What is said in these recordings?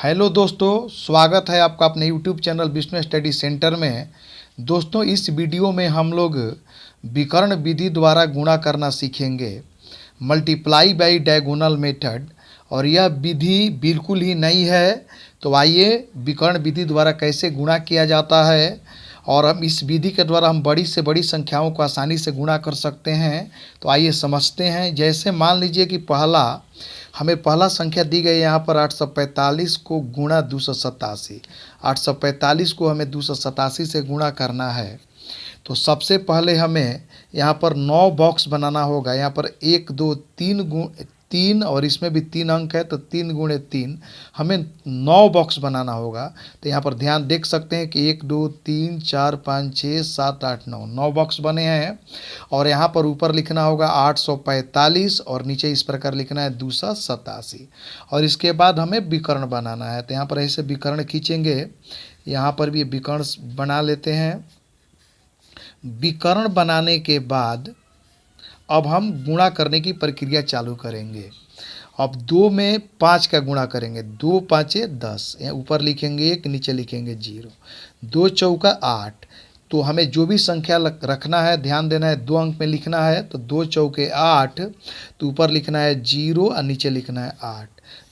Hello दोस्तों, स्वागत है आपका अपने YouTube channel Vishnu study centre में। दोस्तों, इस वीडियो में हम लोग विकर्ण विधि द्वारा गुणा करना सीखेंगे, मल्टीप्लाई बाय डायगोनल मेथड। और यह विधि बिल्कुल ही नई है। तो आइए विकर्ण विधि द्वारा कैसे गुणा किया जाता है और हम इस विधि के द्वारा हम बड़ी से बड़ी संख्याओं को आसानी से गुणा कर सकते हैं। तो आइए समझते हैं। जैसे मान लीजिए कि हमें पहला संख्या दी गई है यहाँ पर 845 को गुणा 287। 845 को हमें 287 से गुणा करना है। तो सबसे पहले हमें यहाँ पर 9 बॉक्स बनाना होगा। यहाँ पर 1 2 3 और इसमें भी 3 अंक है, तो 3 गुणे 3 हमें 9 बॉक्स बनाना होगा। तो यहाँ पर ध्यान देख सकते हैं कि 1 2 3 4 5 6 7 8 9 बॉक्स बने हैं। और यहाँ पर ऊपर लिखना होगा 845 और नीचे इस प्रकार लिखना है 287। और इसके बाद हमें विकर्ण बनाना है। तो यहाँ पर ऐसे विकर्ण खींचेंगे। यहाँ पर भी विकर्ण बना लेते हैं। विकर्ण बनाने के बाद अब हम गुणा करने की प्रक्रिया चालू करेंगे। अब 2 में 5 का गुणा करेंगे। 2 5 10, ऊपर लिखेंगे 1, नीचे लिखेंगे 0। 2 चौका 8। तो हमें जो भी संख्या रखना है, ध्यान देना है, 2 अंक में लिखना है। तो 2 चौके 8, तो ऊपर लिखना है 0 और नीचे लिखना है 8।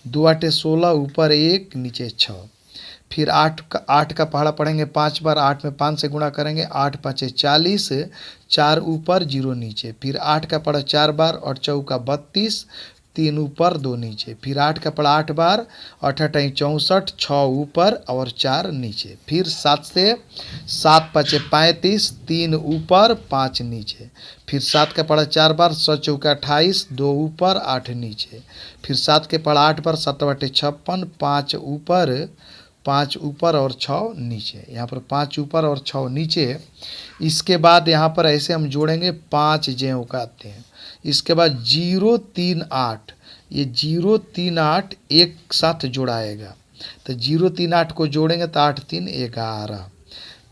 2 8 16, ऊपर 1 नीचे 6। फिर 8 का पहाड़ा पढ़ेंगे 5 बार। 8 में 5 से गुणा करेंगे। 8 5 40, 4 ऊपर 0 नीचे। फिर 8 का पढ़ा 4 बार और चौका 32, 3 ऊपर 2 नीचे। फिर 8 का पढ़ा 8 बार, 8 8 64, 6 ऊपर और 4 नीचे। फिर 7 से 7 5 35, 3 ऊपर 5 नीचे। फिर 7 का पढ़ा 4 बार, 7 चौका 28, 2 ऊपर 8 नीचे। फिर 7 के पढ़ा 8 बार, 7 8 56, 5 ऊपर और 6 नीचे। यहाँ पर 5 ऊपर और 6 नीचे। इसके बाद यहाँ पर ऐसे हम जोड़ेंगे 5 ज्यों का आते हैं। इसके बाद 0 3 8, ये 0 3 8 एक साथ जोड़ाएगा। तो 0 3 8 को जोड़ेंगे तो 8 3 11।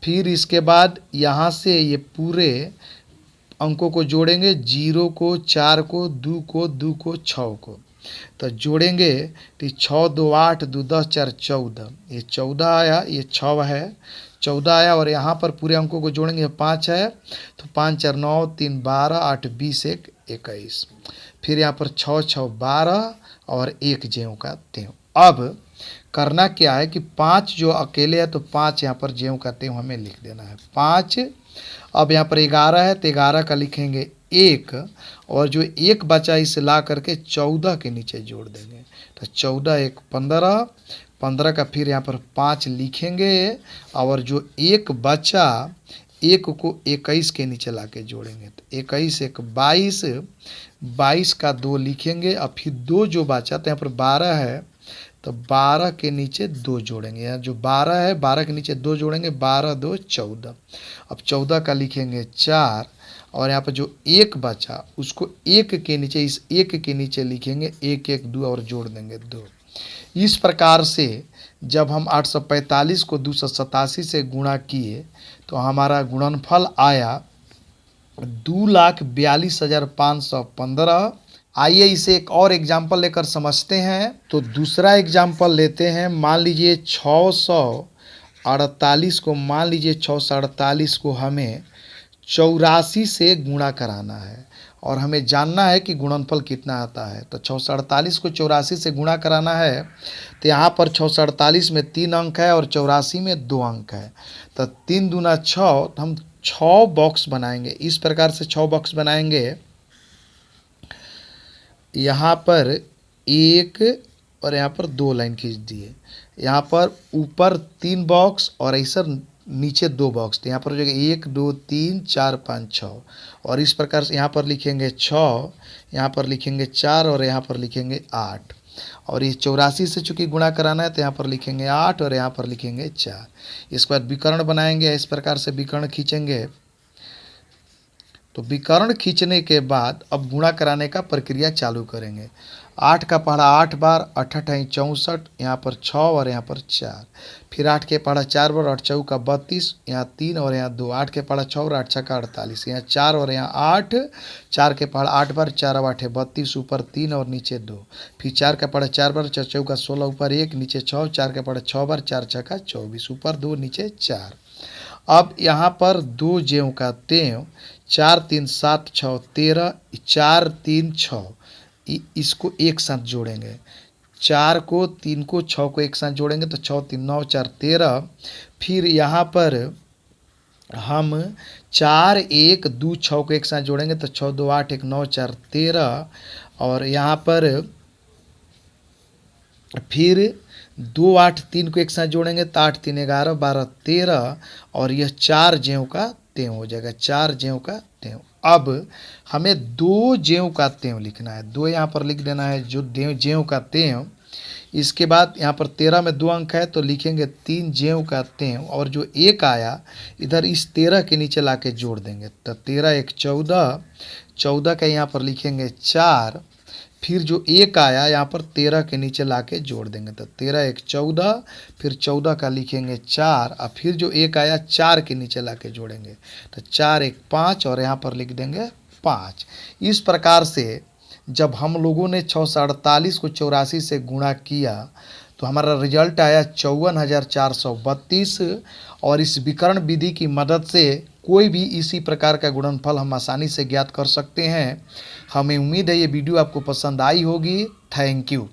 फिर इसके बाद यहाँ से ये पूरे अंकों को जोड़ेंगे। 0 को, 4 को, 2 को, 2 को, 6 को। तो जोड़ेंगे तो 6 2 8, 2 10 4 14, ये 14 आया, ये 6 है, 14 आया। और यहाँ पर पूरे अंकों को जोड़ेंगे, 5 है, तो 5 4 9 3 12, 8 20 1 21। फिर यहाँ पर 6 6 12 और 1 ज्यों का त्यों। अब करना क्या है कि 5 जो अकेले है, तो 5 यहाँ पर ज्यों का त्यों हमें लिख देना है 5। अब यहाँ पर 11 है, तो 11 का लिखेंगे 1, और जो 1 बचा इसे ला करके 14 के नीचे जोड़ देंगे। तो 14 1 15, 15 का फिर यहाँ पर 5 लिखेंगे, और जो 1 बचा 1 को 21 के नीचे ला के जोड़ेंगे। तो 21 1 22, 22 का 2 लिखेंगे, और फिर 2 जो बचा, तो यहाँ पर 12 है, तो 12 के नीचे 2 जोड़ेंगे। यहाँ जो 12 है, 12 के नीचे 2 जोड़ेंगे, 12 2 14। अब 14 का लिखेंगे 4, और यहाँ पर जो 1 बचा उसको 1 के नीचे, इस 1 के नीचे लिखेंगे 1 1 2 और जोड़ देंगे 2। इस प्रकार से जब हम 845 को 287 से गुणा किए, तो हमारा गुणनफल आया 2,42,515। आइए इसे एक और एग्जाम्पल लेकर समझते हैं। तो दूसरा एग्जाम्पल लेते हैं। मान लीजिए 648 को, मान लीजिए 648 को हमें 84 से गुणा कराना है, और हमें जानना है कि गुणनफल कितना आता है। तो 648 को 84 से गुणा कराना है। तो यहाँ पर 648 में 3 अंक है और 84 में 2 अंक है। तो 3 दूना 6, तो हम 6 बॉक्स बनाएंगे। इस प्रकार से 6 बॉक्स बनाएंगे। यहाँ पर 1 और यहाँ पर 2 लाइन खींच दिए। यहाँ पर ऊपर 3 बॉक्स और ऐसा नीचे 2 बॉक्स। तो यहाँ पर जो 1 2 3 4 5 6, और इस प्रकार से यहाँ पर लिखेंगे 6, यहाँ पर लिखेंगे 4 और यहाँ पर लिखेंगे 8। और ये 84 से चूँकि गुणा कराना है, तो यहाँ पर लिखेंगे 8 और यहाँ पर लिखेंगे 4। इसके बाद विकर्ण बनाएंगे। इस प्रकार से विकर्ण खींचेंगे। तो विकर्ण खींचने के बाद अब गुणा कराने का प्रक्रिया चालू करेंगे। 8 का पढ़ा 8 बार, 8 8 64, यहाँ पर 6 और यहाँ पर 4। फिर 8 के पढ़ा 4 बार, 8 चौका 32, यहाँ 3 और यहाँ 2। 8 के पढ़ा 6 और 8 छक्का 48, यहाँ 4 और यहाँ 8। 4 के पढ़ा 8 बार, 4 और 8 32, ऊपर 3 और नीचे 2। फिर 4 का पढ़ा 4 बार, 4 चौका 16, ऊपर 1 नीचे 6। 4 के पढ़ा 6 बार, 4 छक्का 24, ऊपर 2 नीचे 4। अब यहाँ पर 2 ज्यों का त्यों, 4 3 7 6 13, 4 3 6, इसको एक साथ जोड़ेंगे। 4 को 3 को 6 को एक साथ जोड़ेंगे तो 6 3 9 4 13। फिर यहाँ पर हम 4 1 2 6 को एक साथ जोड़ेंगे तो 6 2 8 1 9 4 13। और यहाँ पर फिर 2 8 3 को एक साथ जोड़ेंगे तो 8 3 11 12 13। और यह 4 ज्यों का त्यों हो जाएगा, 4 ज्यों का त्यों। अब हमें 2 ज्यों का त्यों लिखना है, 2 यहाँ पर लिख देना है जो ज्यों का त्यों। इसके बाद यहाँ पर 13 में 2 अंक है तो लिखेंगे 3 ज्यों का त्यों, और जो 1 आया इधर इस 13 के नीचे ला के जोड़ देंगे तो 13 1 14, 14 का यहाँ पर लिखेंगे 4। फिर जो 1 आया यहाँ पर 13 के नीचे ला के जोड़ देंगे तो 13 1 14, फिर 14 का लिखेंगे 4, और फिर जो 1 आया 4 के नीचे ला के जोड़ेंगे तो 4 1 5, और यहाँ पर लिख देंगे 5। इस प्रकार से जब हम लोगों ने 6 48 को 84 से गुणा किया तो हमारा रिजल्ट आया 54,432। और इस विकर्ण विधि की मदद से कोई भी इसी प्रकार का गुणनफल हम आसानी से ज्ञात कर सकते हैं। हमें उम्मीद है ये वीडियो आपको पसंद आई होगी। Thank you.